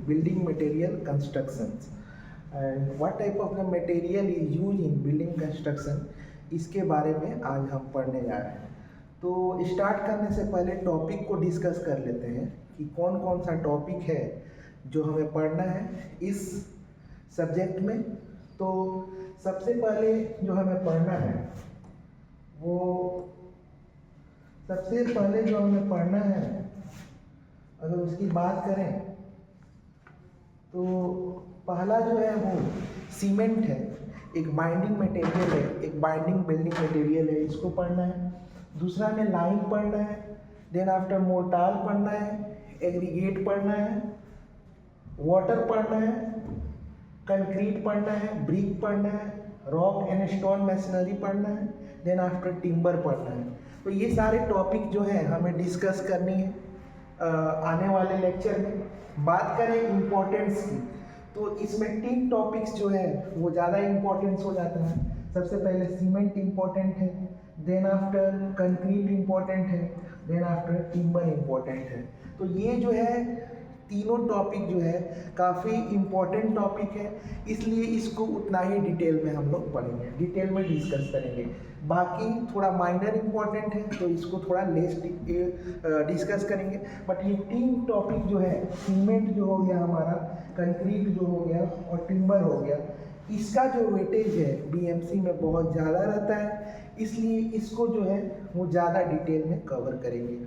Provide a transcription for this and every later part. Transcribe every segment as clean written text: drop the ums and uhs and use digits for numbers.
building material constructions and what type of the material is used in building construction, इसके बारे में आज हम पढ़ने जा रहे हैं। तो स्टार्ट करने से पहले टॉपिक को डिस्कस कर लेते हैं कि कौन कौन सा टॉपिक है जो हमें पढ़ना है इस सब्जेक्ट में। तो सबसे पहले जो हमें पढ़ना है अगर उसकी बात करें तो पहला जो है वो सीमेंट है, एक बाइंडिंग मटेरियल है, एक बाइंडिंग बिल्डिंग मटेरियल है, इसको पढ़ना है। दूसरा में लाइम पढ़ना है, देन आफ्टर मोर्टार पढ़ना है, एग्रीगेट पढ़ना है, वाटर पढ़ना है, कंक्रीट पढ़ना है, ब्रिक पढ़ना है, रॉक एंड स्टोन मशीनरी पढ़ना है, देन आफ्टर टिम्बर पढ़ना है। तो ये सारे टॉपिक जो है हमें डिस्कस करनी है आने वाले लेक्चर में। बात करें इम्पोर्टेंस की तो इसमें 3 टॉपिक्स जो है वो ज़्यादा इम्पोर्टेंस हो जाता है। सबसे पहले सीमेंट इम्पोर्टेंट है, देन आफ्टर कंक्रीट इम्पोर्टेंट है, देन आफ्टर टिम्बर इम्पोर्टेंट है। तो ये जो है तीनों टॉपिक जो है काफ़ी इम्पोर्टेंट टॉपिक है, इसलिए इसको उतना ही डिटेल में हम लोग पढ़ेंगे, डिटेल में डिस्कस करेंगे। बाकी थोड़ा माइनर इम्पोर्टेंट है तो इसको थोड़ा लेस डिस्कस करेंगे। बट ये 3 टॉपिक जो है, सीमेंट जो हो गया हमारा, कंक्रीट जो हो गया और टिम्बर हो गया, इसका जो वेटेज है बीएमसी में बहुत ज़्यादा रहता है, इसलिए इसको जो है वो ज़्यादा डिटेल में कवर करेंगे।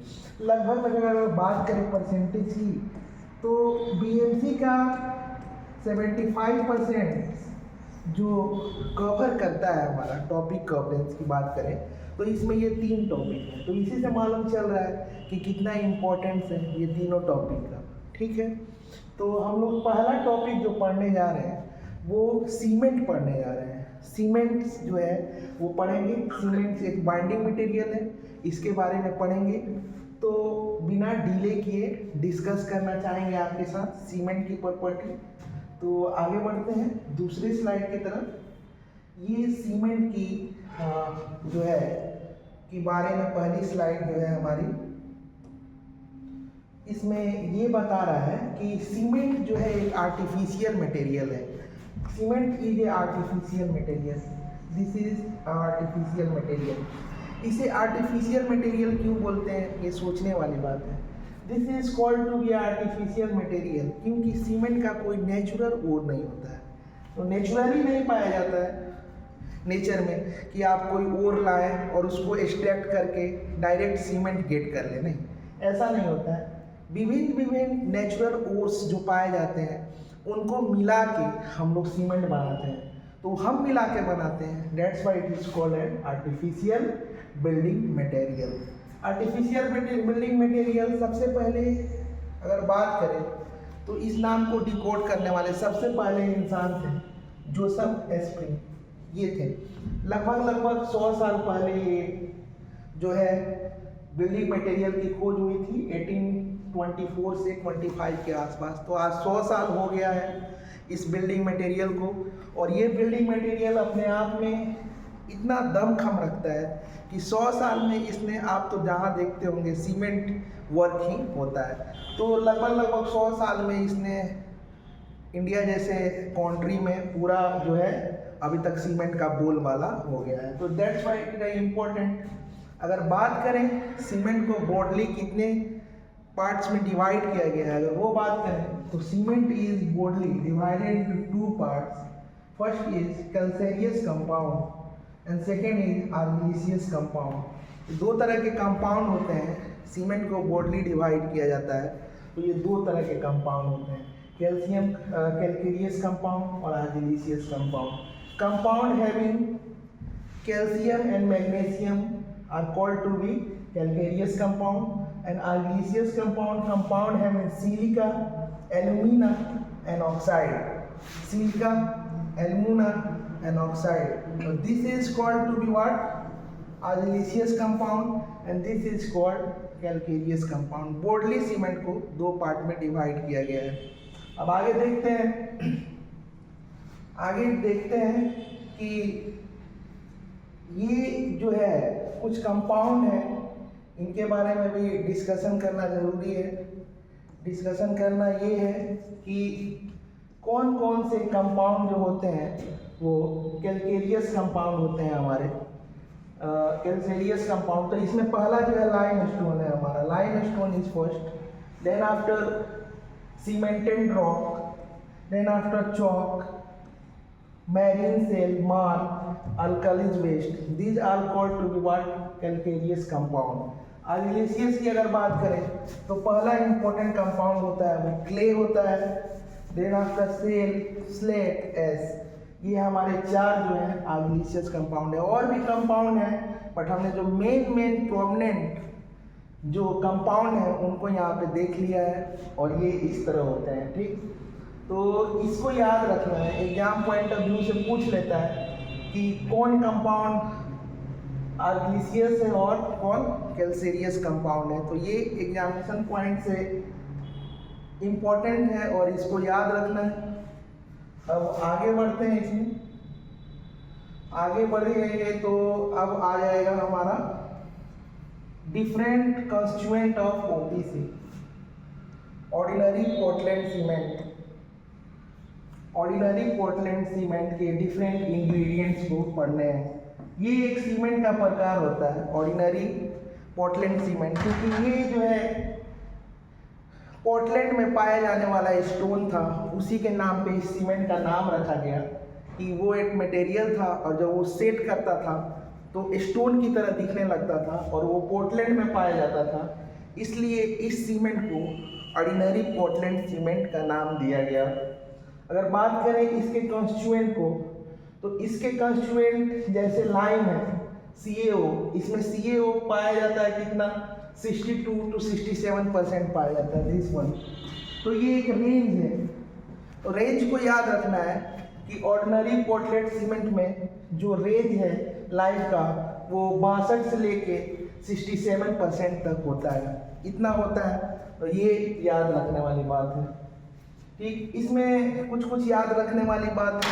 लगभग अगर बात करें परसेंटेज की तो बीएमसी का 75% जो कवर करता है, हमारा टॉपिक कवरेज की बात करें तो इसमें ये 3 टॉपिक हैं। तो इसी से मालूम चल रहा है कि कितना इम्पोर्टेंस है ये तीनों टॉपिक का। ठीक है, तो हम लोग पहला टॉपिक जो पढ़ने जा रहे हैं वो सीमेंट पढ़ने जा रहे हैं। सीमेंट जो है वो पढ़ेंगे। सीमेंट एक बाइंडिंग मटेरियल है, इसके बारे में पढ़ेंगे। तो बिना डिले किए डिस्कस करना चाहेंगे आपके साथ सीमेंट की प्रॉपर्टी। तो आगे बढ़ते हैं दूसरी स्लाइड की तरफ। ये सीमेंट की जो है के बारे में पहली स्लाइड जो है हमारी, इसमें ये बता रहा है कि सीमेंट जो है एक आर्टिफिशियल मटेरियल है। Cement is a artificial material, this is artificial material. इसे आर्टिफिशियल मटेरियल क्यों बोलते हैं, ये सोचने वाली बात है। This is called to be artificial material क्योंकि सीमेंट का कोई नेचुरल ओर नहीं होता है, तो नेचुरली नहीं पाया जाता है नेचर में कि आप कोई ओर लाएं और उसको एक्सट्रैक्ट करके डायरेक्ट सीमेंट गेट कर लें, नहीं, ऐसा नहीं होता है। विभिन्न नेचुरल ओर्स जो पाए जाते हैं उनको मिला के हम लोग सीमेंट बनाते हैं, तो हम मिला के बनाते हैं। That's why it is called an artificial building material. Artificial building material, सबसे पहले अगर बात करें तो इस नाम को डिकोड करने वाले सबसे पहले इंसान थे जोसेफ एस्प्रिंग, ये थे। लगभग 100 साल पहले ये जो है बिल्डिंग मटेरियल की खोज हुई थी 1824 से 25 के आसपास। तो आज 100 साल हो गया है इस बिल्डिंग मटेरियल को, और ये बिल्डिंग मटेरियल अपने आप में इतना दमखम रखता है कि 100 साल में इसने, आप तो जहाँ देखते होंगे सीमेंट वर्क ही होता है, तो लगभग 100 साल में इसने इंडिया जैसे कंट्री में पूरा जो है अभी तक सीमेंट का बोलबाला हो गया है। तो that's why it is important. अगर बात करें सीमेंट को ब्रॉडली कितने पार्ट्स में डिवाइड किया गया है, अगर वो बात करें तो cement is broadly divided into 2 parts. First is calcareous compound and second is argillaceous compound. 2 तरह के कंपाउंड होते हैं, सीमेंट को ब्रॉडली डिवाइड किया जाता है तो ये 2 तरह के कंपाउंड होते हैं, कैल्केरियस कंपाउंड और argillaceous compound. Compound having calcium and magnesium are called to be calcareous compound, and argillaceous compound having silica, alumina and oxide. Silica, alumina and oxide. So this is called to be what? Argillaceous compound, and this is called calcareous compound. Broadly cement को 2 part में divide किया गया है। अब आगे देखते हैं कि ये जो है कुछ कंपाउंड है, इनके बारे में भी डिस्कशन करना ज़रूरी है। डिस्कशन करना ये है कि कौन कौन से कंपाउंड जो होते हैं वो कैल्केरियस कंपाउंड होते हैं हमारे। कैल्केरियस कंपाउंड, तो इसमें पहला जो है लाइम स्टोन है हमारा। Limestone is first, then after cemented rock, then after chalk, marine shell, marl, alkalis waste. These are called to be what? Calcareous compound. आर्जिलेशियस की अगर बात करें तो पहला इंपॉर्टेंट कंपाउंड होता है वो क्ले होता है, then after shale, slate, ash. ये हमारे चार जो है आर्जिलेशियस कंपाउंड है। और भी कंपाउंड है बट हमने जो मेन प्रोमिनेंट जो कंपाउंड है उनको यहाँ पे देख लिया है और ये इस तरह होते हैं, ठीक। तो इसको याद रखना है, एग्जाम पॉइंट ऑफ व्यू से पूछ लेता है कि कौन कंपाउंड आर्जिलेशियस है और कौन कैल्केरियस कंपाउंड है। तो ये एग्जामिनेशन पॉइंट से इम्पोर्टेंट है और इसको याद रखना है। अब आगे बढ़ते हैं, इसमें आगे बढ़ेंगे तो अब आ जाएगा हमारा different constituent of OPC, ordinary Portland cement. Ordinary Portland cement के डिफरेंट इंग्रेडिएंट्स को पढ़ने हैं। ये एक सीमेंट का प्रकार होता है ऑर्डिनरी पोर्टलैंड सीमेंट, क्योंकि ये जो है पोर्टलैंड में पाया जाने वाला स्टोन था, उसी के नाम पे इस सीमेंट का नाम रखा गया कि वो एक मटेरियल था और जब वो सेट करता था तो स्टोन की तरह दिखने लगता था और वो पोर्टलैंड में पाया जाता था, इसलिए इस सीमेंट को ऑर्डिनरी पोर्टलैंड सीमेंट का नाम दिया गया। अगर बात करें इसके कॉन्स्टिट्यूएंट को तो इसके कॉन्स्टिट्यूएंट जैसे लाइम है CaO, इसमें CaO पाया जाता है कितना 62 to 67% पाया जाता है दिस वन। तो ये एक रेंज है, तो रेंज को याद रखना है कि ऑर्डिनरी पोर्टलैंड सीमेंट में जो रेंज है लाइम का वो 62 से लेके 67% तक होता है, इतना होता है। तो ये याद रखने वाली बात है, ठीक। इसमें कुछ याद रखने वाली बात है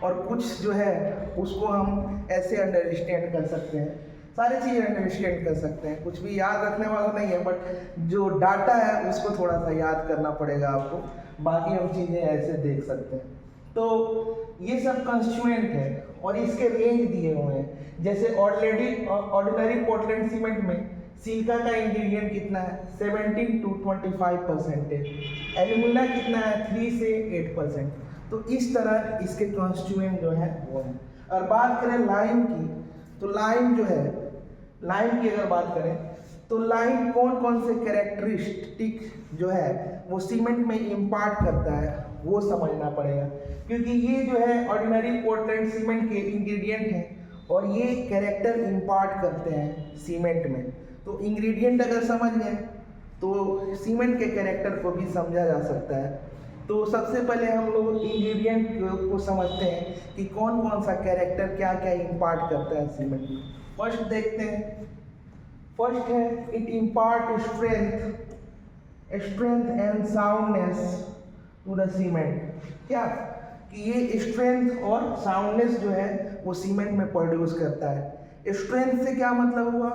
और कुछ जो है उसको हम ऐसे अंडरस्टैंड कर सकते हैं, सारी चीज़ें अंडरस्टैंड कर सकते हैं, कुछ भी याद रखने वाला नहीं है, बट जो डाटा है उसको थोड़ा सा याद करना पड़ेगा आपको, बाकी हम चीज़ें ऐसे देख सकते हैं। तो ये सब कंस्टिट्यूएंट है और इसके रेंज दिए हुए हैं। जैसे ऑर्डिनरी पोर्टलैंड सीमेंट में सिलिका का इंग्रेडिएंट कितना है 17 to 25%, एल्यूमिना कितना है 3 से 8%। तो इस तरह इसके कॉन्स्टिट्यूएंट जो है वो है। और बात करें लाइम की, तो लाइम जो है, लाइम की अगर बात करें तो लाइम कौन कौन से कैरेक्टरिस्टिक जो है वो सीमेंट में इम्पार्ट करता है वो समझना पड़ेगा, क्योंकि ये जो है ऑर्डिनरी पोर्टलैंड सीमेंट के इंग्रेडिएंट हैं और ये कैरेक्टर इम्पार्ट करते हैं सीमेंट में। तो इंग्रेडिएंट अगर समझ लें तो सीमेंट के कैरेक्टर को भी समझा जा सकता है। तो सबसे पहले हम लोग इंग्रेडिएंट को समझते हैं कि कौन कौन सा कैरेक्टर क्या क्या इम्पार्ट करता है सीमेंट में। फर्स्ट देखते हैं, फर्स्ट है it impart strength and soundness to the cement. क्या कि ये स्ट्रेंथ और साउंडनेस जो है वो सीमेंट में प्रोड्यूस करता है। स्ट्रेंथ से क्या मतलब हुआ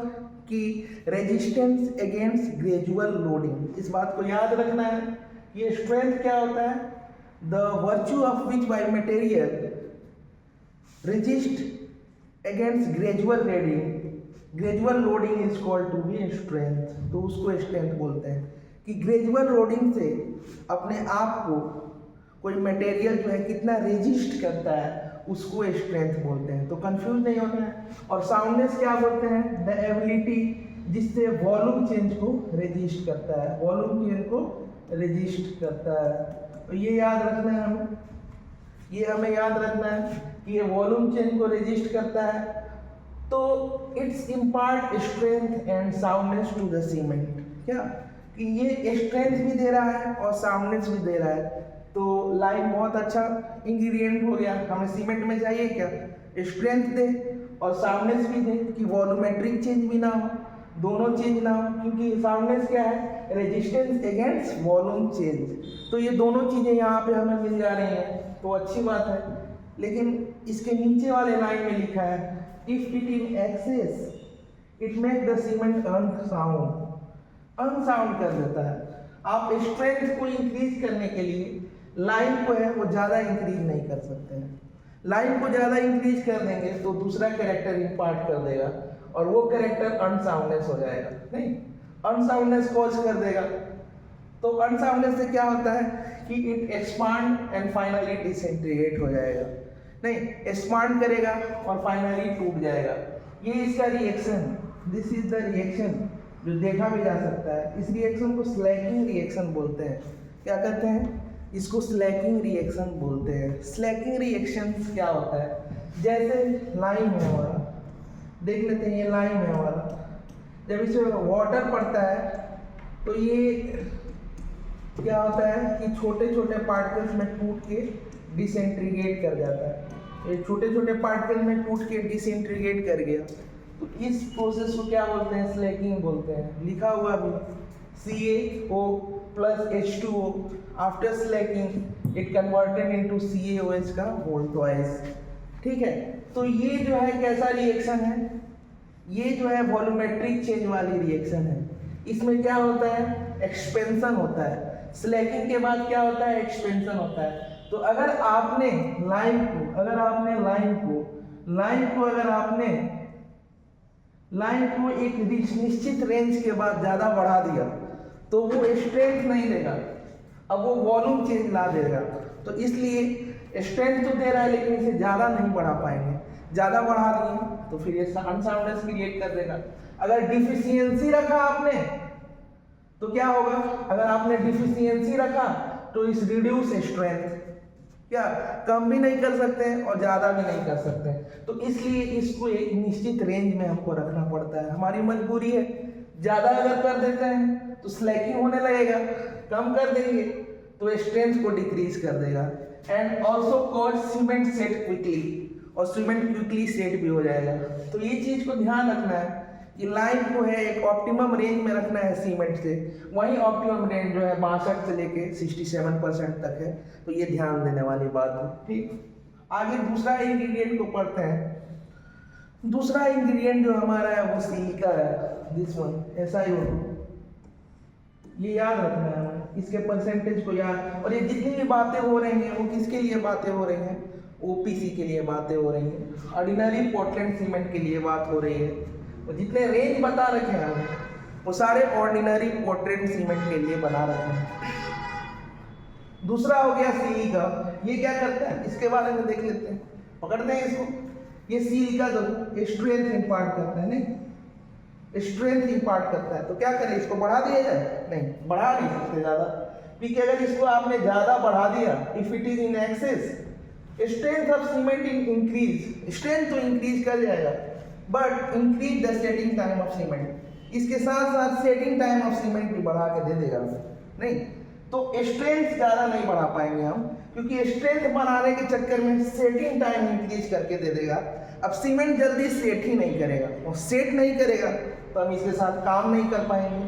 कि रेजिस्टेंस अगेंस्ट ग्रेजुअल लोडिंग, इस बात को याद रखना है। ये स्ट्रेंथ क्या होता है, the virtue of which by material resist against gradual loading is called to be strength. तो उसको स्ट्रेंथ बोलते हैं कि ग्रेजुअल लोडिंग से अपने आप को कोई मटेरियल जो है कितना रेजिस्ट करता है उसको स्ट्रेंथ बोलते हैं। तो कंफ्यूज नहीं होना है। और साउंडनेस क्या बोलते हैं, द एबिलिटी जिससे वॉल्यूम चेंज को रेजिस्ट करता है, वॉल्यूम चेंज को रेजिस्ट करता है। तो ये याद रखना है हमें, ये हमें याद रखना है कि ये वॉल्यूम चेंज को रेजिस्ट करता है। तो it's impart strength and soundness to the cement. क्या कि ये स्ट्रेंथ भी दे रहा है और साउंडनेस भी दे रहा है। तो लाइम बहुत अच्छा इंग्रेडिएंट हो गया, हमें सीमेंट में चाहिए क्या, स्ट्रेंथ दे और साउंडनेस भी दे कि वॉल्यूमेट्रिक चेंज भी ना हो, दोनों चेंज ना हो, क्योंकि साउंडनेस क्या है, रेजिस्टेंस अगेंस्ट वॉल्यूम चेंज। तो ये दोनों चीज़ें यहाँ पे हमें मिल जा रही हैं, तो अच्छी बात है। लेकिन इसके नीचे वाले लाइन में लिखा है if it in excess it make the cement unsound, unsound कर देता है। आप स्ट्रेंथ को इंक्रीज करने के लिए लाइन को है वो ज़्यादा इंक्रीज नहीं कर सकते हैं। लाइन को ज़्यादा इंक्रीज कर देंगे तो दूसरा कैरेक्टर इम्पार्ट कर देगा और वो कैरेक्टर अनसाउंडनेस हो जाएगा, नहीं अनसाउंडनेस कॉज कर देगा। तो अनसाउंडनेस से क्या होता है कि it expand and finally disintegrate हो जाएगा, नहीं एक्सपांड करेगा और फाइनली टूट जाएगा। ये इसका reaction, this is the reaction जो देखा भी जा सकता है। इस रिएक्शन को स्लैकिंग रिएक्शन बोलते हैं। क्या कहते हैं? इसको स्लैकिंग रिएक्शन बोलते हैं। स्लैकिंग रिएक्शन क्या होता है? जैसे लाइम है हमारा, देख लेते हैं ये लाइम है हमारा, जब इसमें वाटर पड़ता है तो ये क्या होता है कि छोटे छोटे पार्टिकल्स में टूट के डिसइंटीग्रेट कर जाता है। ये छोटे छोटे पार्टिकल में टूट के डिसइंटीग्रेट कर गया तो इस प्रोसेस को क्या बोलते हैं? स्लैकिंग बोलते हैं। लिखा हुआ भी CaO plus H2O after Slaking it converted into CaOH का होल ट्वाइस। ठीक है, तो ये जो है कैसा रिएक्शन है? ये जो है वॉल्यूमेट्रिक चेंज वाली रिएक्शन है। इसमें क्या होता है? एक्सपेंशन होता है। स्लैकिंग के बाद क्या होता है? एक्सपेंशन होता है। तो अगर आपने लाइन को अगर एक निश्चित रेंज के बाद ज़्यादा बढ़ा दिया तो वो स्ट्रेंथ नहीं देगा, अब वो वॉल्यूम चेंज ला देगा। तो इसलिए स्ट्रेंथ तो दे रहा है लेकिन इसे ज़्यादा नहीं बढ़ा पाएंगे। ज़्यादा बढ़ा दिए तो फिर ये अनसाउंडनेस क्रिएट कर देगा। अगर डिफिशियंसी रखा आपने तो क्या होगा? अगर आपने डिफिशियंसी रखा तो इस रिड्यूस स्ट्रेंथ, क्या कम भी नहीं कर सकते हैं और ज़्यादा भी नहीं कर सकते हैं। तो इसलिए इसको एक निश्चित रेंज में हमको रखना पड़ता है, हमारी मजबूरी है। ज़्यादा अगर कर देते हैं तो स्लैकिंग होने लगेगा, कम कर देंगे तो स्ट्रेंथ को डिक्रीज कर देगा। And also cause cement set quickly, और सीमेंट क्विकली सेट भी हो जाएगा। तो ये चीज़ को ध्यान रखना है कि लाइन को है एक ऑप्टिमम रेंज में रखना है सीमेंट से। वही ऑप्टिमम रेंज जो है 62 से लेके 67% तक है। तो ये ध्यान देने वाली बात है। ठीक, आगे दूसरा इंग्रेडिएंट को पढ़ते हैं। दूसरा इंग्रेडिएंट जो हमारा है वो सिलिका है, दिस वन SiO2। ये याद रखना है हमें, इसके परसेंटेज को याद। और ये जितनी भी बातें हो रही हैं वो किसके लिए बातें हो रही हैं? OPC के लिए बातें हो रही हैं, ऑर्डिनरी पोर्टलैंड सीमेंट के लिए बात हो रही है। और जितने रेंज बता रखे हैं हमें वो सारे ऑर्डिनरी पोर्टलैंड सीमेंट के लिए बना रखे हैं। दूसरा हो गया सिलिका। ये क्या करता है इसके बारे में देख लेते हैं, पकड़ते हैं इसको। ये सिलिका जो स्ट्रेंथ इम्पार्ट करता है, नहीं स्ट्रेंथ इम्पार्ट करता है। तो क्या करें, इसको बढ़ा दिया जाए? नहीं, बढ़ा नहीं सकते ज़्यादा, क्योंकि अगर इसको आपने ज़्यादा बढ़ा दिया, if it is in excess, strength of cement increase, strength तो इंक्रीज कर जाएगा but increase the setting time of cement. इसके साथ साथ सेटिंग टाइम ऑफ सीमेंट भी बढ़ा के दे देगा, नहीं तो स्ट्रेंथ ज़्यादा नहीं बढ़ा पाएंगे हम, क्योंकि स्ट्रेंथ बनाने के चक्कर में सेटिंग टाइम इंक्रीज करके दे देगा। अब सीमेंट जल्दी सेट ही नहीं करेगा, और सेट नहीं करेगा तो हम इसके साथ काम नहीं कर पाएंगे।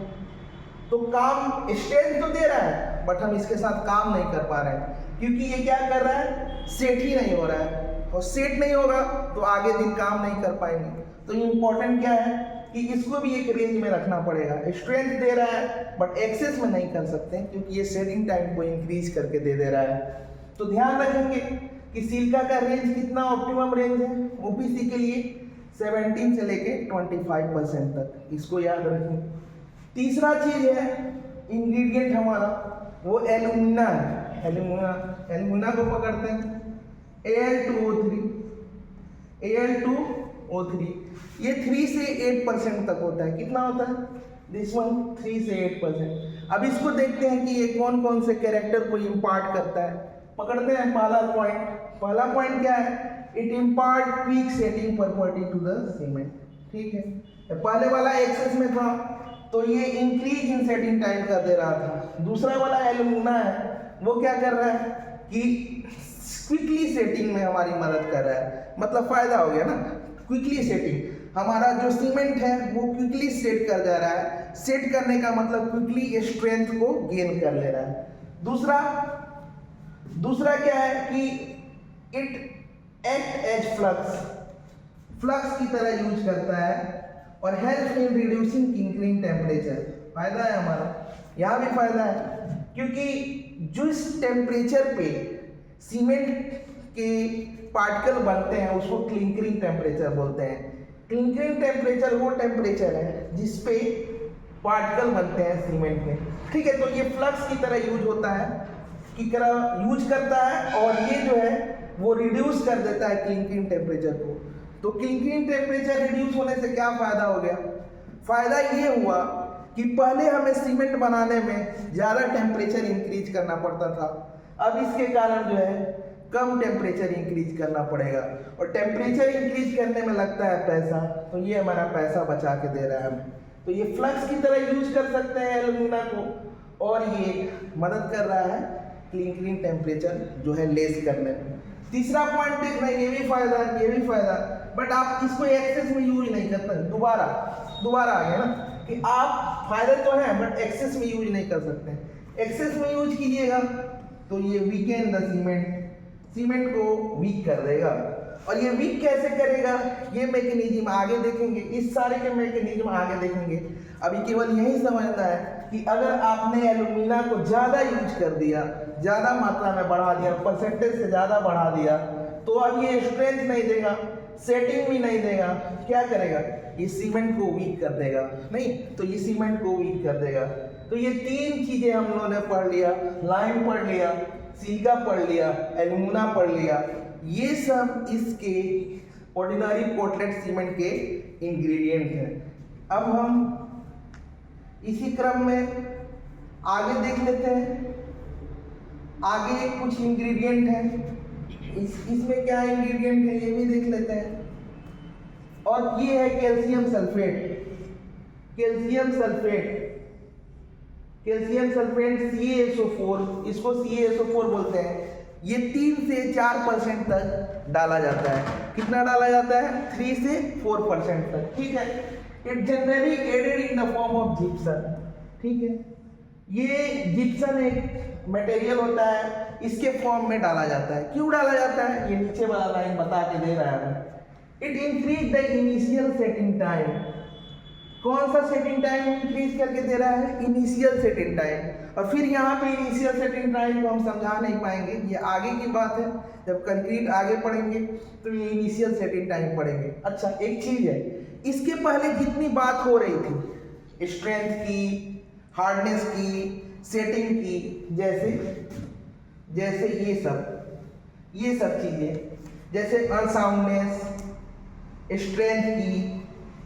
तो काम स्ट्रेंथ तो दे रहा है बट हम इसके साथ काम नहीं कर पा रहे हैं, क्योंकि ये क्या कर रहा है? सेट ही नहीं हो रहा है, और सेट नहीं होगा तो आगे दिन काम नहीं कर पाएंगे। तो इम्पोर्टेंट क्या है कि इसको भी एक रेंज में रखना पड़ेगा। स्ट्रेंथ दे रहा है बट एक्सेस में नहीं कर सकते, क्योंकि ये सेटिंग टाइम को इंक्रीज करके दे रहा है। तो ध्यान रखेंगे कि सिलिका का रेंज कितना ऑप्टिमम रेंज है OPC के लिए? 17 से लेके 25% तक, इसको याद रखें। तीसरा चीज है इंग्रेडिएंट हमारा, वो एल्यूमिना है। एल्यूमिना को पकड़ते हैं, Al2O3। ये 3 से 8% तक होता है। कितना होता है? दिस वन 3 से 8%। अब इसको देखते हैं कि ये कौन कौन से कैरेक्टर को इम्पार्ट करता है। पकड़ते हैं पहला पॉइंट क्या है? It impart quick setting property to the cement. ठीक है, पहले वाला एक्सेस में था तो ये इंक्रीज इन सेटिंग टाइम कर दे रहा था। दूसरा वाला एल्यूमिना है, वो क्या कर रहा है कि क्विकली सेटिंग में हमारी मदद कर रहा है। मतलब फायदा हो गया ना, क्विकली सेटिंग। हमारा जो सीमेंट है वो क्विकली सेट कर जा रहा है। सेट करने का मतलब क्विकली स्ट्रेंथ को गेन कर ले रहा है। दूसरा क्या है कि इट एक्ट एज फ्लक्स की तरह यूज करता है और हेल्प इन रिड्यूसिंग किंकरिंग टेम्परेचर। फायदा है हमारा यहाँ भी फायदा है, क्योंकि जिस टेम्परेचर पे सीमेंट के पार्टिकल बनते हैं उसको क्लिंकरिंग टेम्परेचर बोलते हैं। क्लिंकरिंग टेम्परेचर वो टेम्परेचर है जिस पे पार्टिकल बनते हैं सीमेंट में, ठीक है। तो ये फ्लक्स की तरह यूज होता है, की तरह यूज करता है, और ये जो है वो रिड्यूस कर देता है क्लिंकरिंग टेम्परेचर को। तो क्लिंकरिंग टेम्परेचर रिड्यूस होने से क्या फायदा हो गया? फायदा ये हुआ कि पहले हमें सीमेंट बनाने में ज़्यादा टेम्परेचर इंक्रीज करना पड़ता था, अब इसके कारण जो है कम टेम्परेचर इंक्रीज करना पड़ेगा, और टेम्परेचर इंक्रीज करने में लगता है पैसा, तो ये हमारा पैसा बचा के दे रहा है हमें। तो ये फ्लक्स की तरह यूज कर सकते हैं एल्यूमिना को, और ये मदद कर रहा है क्लिंकरिंग टेम्परेचर जो है लेस करने में। तीसरा पॉइंट देखना, ये भी फायदा, ये भी फायदा, बट आप इसको एक्सेस में यूज नहीं करते। दोबारा आ गया ना कि आप फायदे तो हैं बट एक्सेस में यूज नहीं कर सकते। एक्सेस में यूज कीजिएगा तो ये वीकेन द सीमेंट को वीक कर देगा। और ये वीक कैसे करेगा, ये मैकेनिज्म आगे देखेंगे, इस सारे के मैकेनिज्म आगे देखेंगे। अभी केवल यही समझना है कि अगर आपने एल्यूमिना को ज़्यादा यूज कर दिया, ज़्यादा मात्रा में बढ़ा दिया, परसेंटेज से ज़्यादा बढ़ा दिया, तो अब ये स्ट्रेंथ नहीं देगा, सेटिंग भी नहीं देगा, क्या करेगा? ये सीमेंट को वीक कर देगा, नहीं तो ये सीमेंट को वीक कर देगा। तो ये तीन चीज़ें हम लोगों ने पढ़ लिया, लाइम पढ़ लिया, सिलिका पढ़ लिया, एल्यूमिना पढ़ लिया, ये सब इसके ऑर्डिनरी पोर्टलैंड सीमेंट के इंग्रेडिएंट हैं। अब हम इसी क्रम में आगे देख लेते हैं, आगे कुछ इंग्रेडिएंट हैं, इसमें क्या इंग्रेडिएंट है ये भी देख लेते हैं। और ये है calcium sulphate, calcium sulphate CaSO4, इसको CaSO4 बोलते हैं। ये 3 से 4% तक डाला जाता है। कितना डाला जाता है? 3 से 4% तक, ठीक है। It generally added in the form of gypsum, ठीक है। ये जिप्सन एक मटेरियल होता है, इसके फॉर्म में डाला जाता है। क्यों डाला जाता है? ये नीचे वाला लाइन बता के दे रहा है। It increase the initial setting time. कौन सा सेटिंग टाइम इंक्रीज करके दे रहा है? Initial setting time. और फिर यहाँ पे इनिशियल सेटिंग टाइम को हम समझा नहीं पाएंगे, ये आगे की बात है, जब कंक्रीट आगे पढ़ेंगे तो ये इनिशियल सेटिंग टाइम पढ़ेंगे। अच्छा, एक चीज है, इसके पहले जितनी बात हो रही थी स्ट्रेंथ की, हार्डनेस की, सेटिंग की, जैसे ये सब चीजें, जैसे अनसाउंडनेस, स्ट्रेंथ की,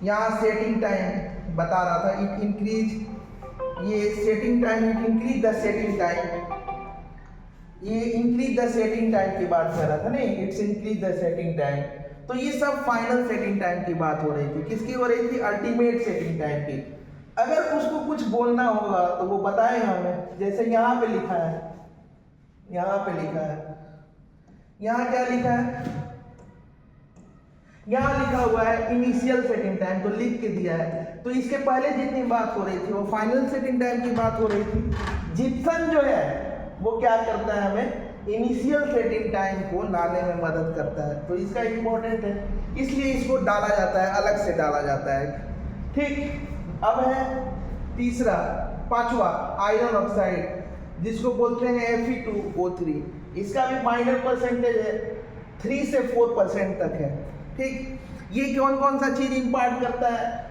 यहाँ सेटिंग टाइम बता रहा था, इट इंक्रीज, ये setting time, it increase the setting time, ये इंक्रीज द सेटिंग टाइम की बात कर रहा था, नहीं, it's increase the setting time. तो ये सब फाइनल सेटिंग टाइम की बात हो रही थी। किसकी हो रही थी? अल्टीमेट सेटिंग टाइम की। अगर उसको कुछ बोलना होगा तो वो बताएगा हमें, जैसे यहाँ पे लिखा है, यहाँ क्या लिखा है? यहाँ लिखा हुआ है इनिशियल सेटिंग टाइम, तो लिख के दिया है। तो इसके पहले जितनी बात हो रही थी वो फाइनल सेटिंग टाइम की बात हो रही थी। जिप्सन जो है वो क्या करता है? हमें इनिशियल सेटिंग टाइम को लाने में मदद करता है, तो इसका इम्पोर्टेंट है, इसलिए इसको डाला जाता है, अलग से डाला जाता है, ठीक। अब है तीसरा, पांचवा, आयरन ऑक्साइड, जिसको बोलते हैं Fe2O3। इसका भी माइनर परसेंटेज है, 3 से 4% तक है, ठीक। ये कौन सा चीज इंपार्ट करता है?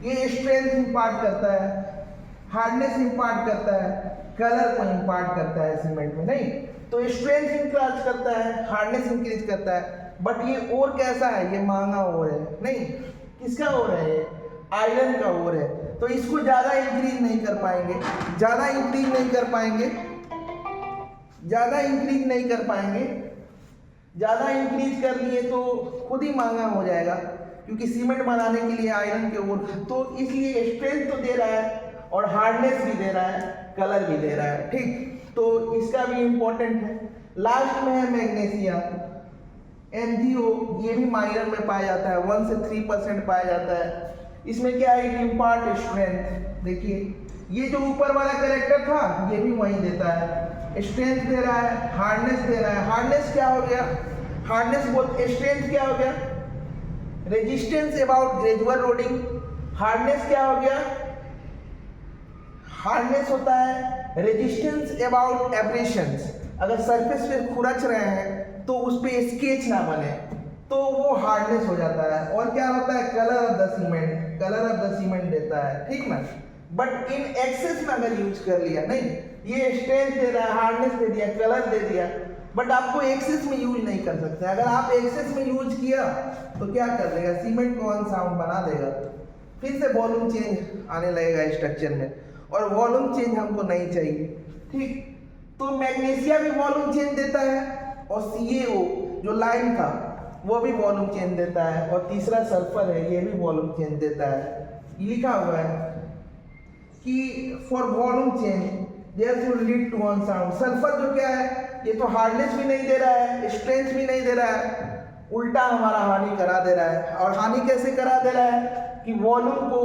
ये स्ट्रेंथ इंपार्ट करता है, हार्डनेस इंपार्ट करता है, कलर को इंपार्ट करता है सीमेंट में, नहीं तो स्ट्रेंथ इंक्रीज करता है, हार्डनेस इंक्रीज करता है। बट ये ओर कैसा है? ये महंगा ओर है, नहीं, किसका ओर है? ये आयरन का ओर है, तो इसको ज्यादा इंक्रीज नहीं कर पाएंगे, ज्यादा इंक्रीज नहीं कर पाएंगे, ज़्यादा इंक्रीज कर लिए तो खुद ही महंगा हो जाएगा, क्योंकि सीमेंट बनाने के लिए आयरन के ओर, तो इसलिए स्ट्रेंथ तो दे रहा है और हार्डनेस भी दे रहा है, कलर भी दे रहा है, ठीक। तो इसका भी इम्पोर्टेंट है। लास्ट में है मैग्नीशियम, MgO, ये भी माइनर में पाया जाता है, 1 से 3% पाया जाता है। इसमें क्या है? Impart strength. देखिए ये जो ऊपर वाला कैरेक्टर था ये भी वही देता है, स्ट्रेंथ दे रहा है, हार्डनेस दे रहा है। हार्डनेस क्या हो गया? स्ट्रेंथ क्या हो गया? Resistance about gradual loading. Hardness क्या हो गया? हार्डनेस होता है रेजिस्टेंस अबाउट एब्रेशंस, अगर सरफेस पे खुरच रहे हैं तो उस पे स्केच ना बने तो वो हार्डनेस हो जाता है। और क्या होता है, colour of the cement, colour of the cement देता है, ठीक ना। बट इन एक्सेस में अगर यूज कर लिया, नहीं ये स्ट्रेंथ दे रहा है, हार्डनेस दे दिया, कलर दे दिया, बट आपको एक्सेस में यूज नहीं कर सकते। अगर आप एक्सेस में यूज किया तो क्या कर देगा, सीमेंट को अनसाउंड बना देगा, फिर से वॉल्यूम चेंज आने लगेगा स्ट्रक्चर में, और वॉल्यूम चेंज हमको नहीं चाहिए, ठीक। तो मैग्नीशिया भी वॉल्यूम चेंज देता है, और CaO जो लाइम था वो भी वॉल्यूम चेंज देता है, और तीसरा सल्फर है ये भी वॉल्यूम चेंज देता है। ये लिखा हुआ है कि for volume change there should lead to unsound. Sulphur जो क्या है, ये तो हार्डनेस भी नहीं दे रहा है, स्ट्रेंथ भी नहीं दे रहा है, उल्टा हमारा हानि करा दे रहा है। और हानि कैसे करा दे रहा है कि वॉल्यूम को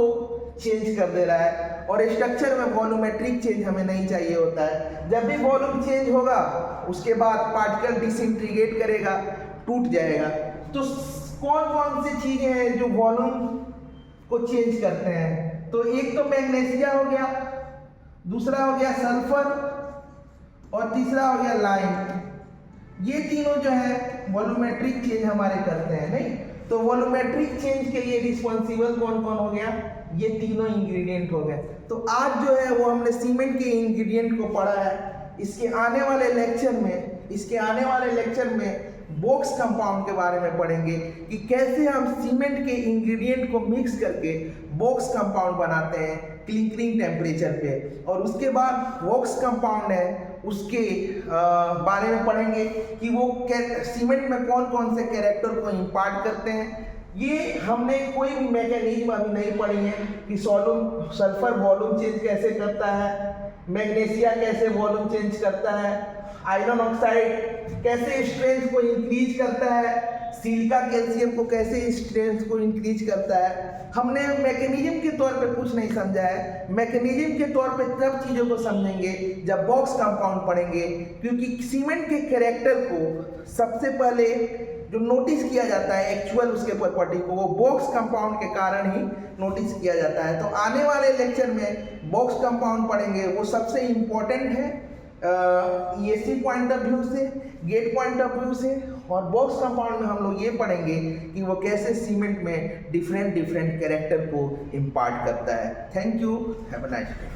चेंज कर दे रहा है, और स्ट्रक्चर में वॉल्यूमेट्रिक चेंज हमें नहीं चाहिए होता है। जब भी वॉल्यूम चेंज होगा उसके बाद पार्टिकल डिसइंटीग्रेट करेगा, टूट जाएगा। तो कौन कौन सी चीजें हैं जो वॉल्यूम को चेंज करते हैं, तो एक तो मैग्नीशिया हो गया, दूसरा हो गया सल्फर, और तीसरा हो गया लाइम। ये तीनों जो है वॉल्यूमेट्रिक चेंज हमारे करते हैं, नहीं। तो वॉल्यूमेट्रिक चेंज के लिए रिस्पॉन्सिबल कौन कौन हो गया, ये तीनों इंग्रेडिएंट हो गए। तो आज जो है वो हमने सीमेंट के इंग्रेडिएंट को पढ़ा है। इसके आने वाले लेक्चर में बॉक्स कंपाउंड के बारे में पढ़ेंगे कि कैसे हम सीमेंट के इंग्रेडिएंट को मिक्स करके बॉक्स कंपाउंड बनाते हैं क्लिंकरिंग टेम्परेचर पे। और उसके बाद बॉक्स कंपाउंड है उसके बारे में पढ़ेंगे कि वो सीमेंट में कौन कौन से कैरेक्टर को इम्पार्ट करते हैं। ये हमने कोई भी मैकेनिज्म अभी नहीं पढ़ी है कि सल्फर वॉल्यूम चेंज कैसे करता है, मैग्नीशिया कैसे वॉल्यूम चेंज करता है, आयरन ऑक्साइड कैसे स्ट्रेंथ को इंक्रीज करता है, सिलिका कैल्शियम को कैसे स्ट्रेंथ को इंक्रीज करता है। हमने मैकेनिज्म के तौर पे कुछ नहीं समझा है। मैकेनिज्म के तौर पे तब चीज़ों को समझेंगे जब बॉक्स कंपाउंड पढ़ेंगे, क्योंकि सीमेंट के कैरेक्टर को सबसे पहले जो नोटिस किया जाता है एक्चुअल उसके प्रॉपर्टी को, वो बॉक्स कंपाउंड के कारण ही नोटिस किया जाता है। तो आने वाले लेक्चर में बॉक्स कंपाउंड पढ़ेंगे, वो सबसे इम्पोर्टेंट है ESC पॉइंट ऑफ व्यू से, गेट पॉइंट ऑफ व्यू से। और बॉक्स कंपाउंड में हम लोग ये पढ़ेंगे कि वो कैसे सीमेंट में डिफरेंट कैरेक्टर को इम्पार्ट करता है। Thank you, have a nice day.